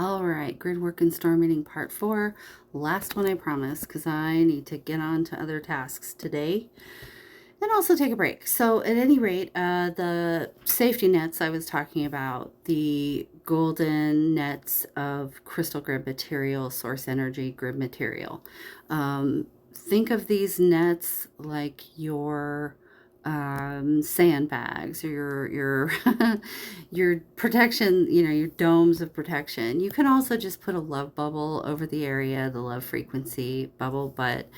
All right, Gridwork and Storm Meeting Part 4. Last one, I promise, because I need to get on to other tasks today and also take a break. So at any rate, the safety nets I was talking about, the golden nets of crystal grid material, source energy grid material. Think of these nets like your sandbags or your your protection, your domes of protection. You can also just put a love bubble over the area, the love frequency bubble. But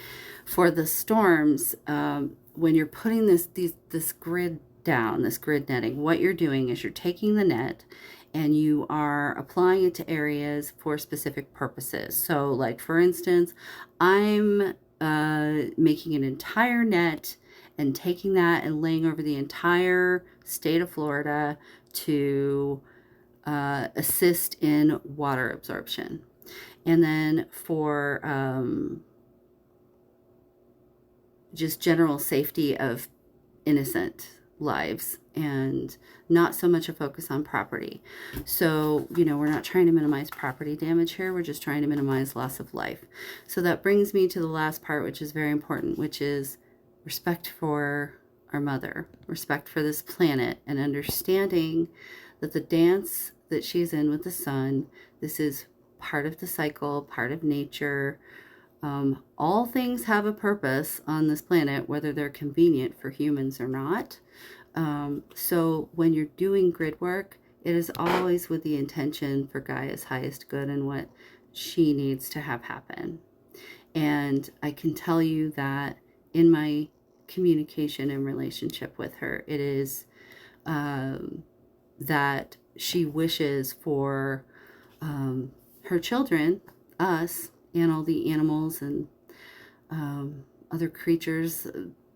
for the storms, when you're putting this grid down, this grid netting, what you're doing is you're taking the net and you are applying it to areas for specific purposes. So like, for instance, I'm making an entire net and taking that and laying over the entire state of Florida to assist in water absorption. And then for just general safety of innocent lives and not so much a focus on property. So, we're not trying to minimize property damage here. We're just trying to minimize loss of life. So that brings me to the last part, which is very important, which is respect for our mother, respect for this planet, and understanding that the dance that she's in with the sun, this is part of the cycle, part of nature. All things have a purpose on this planet, whether they're convenient for humans or not. So when you're doing grid work, it is always with the intention for Gaia's highest good and what she needs to have happen. And I can tell you that in my communication and relationship with her, it is that she wishes for her children, us, and all the animals and other creatures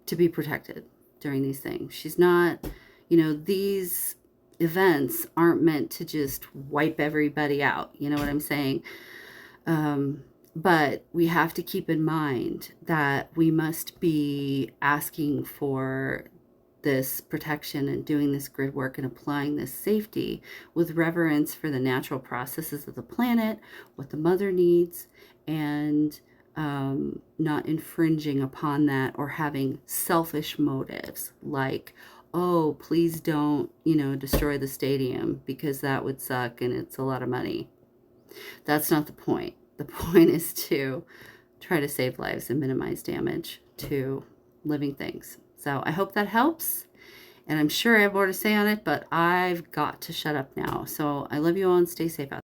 to be protected during these things. She's not, these events aren't meant to just wipe everybody out. You know what I'm saying? But we have to keep in mind that we must be asking for this protection and doing this grid work and applying this safety with reverence for the natural processes of the planet, what the mother needs, and not infringing upon that or having selfish motives like, oh, please don't, destroy the stadium because that would suck and it's a lot of money. That's not the point. The point is to try to save lives and minimize damage to living things. So I hope that helps. And I'm sure I have more to say on it, but I've got to shut up now. So I love you all and stay safe out there.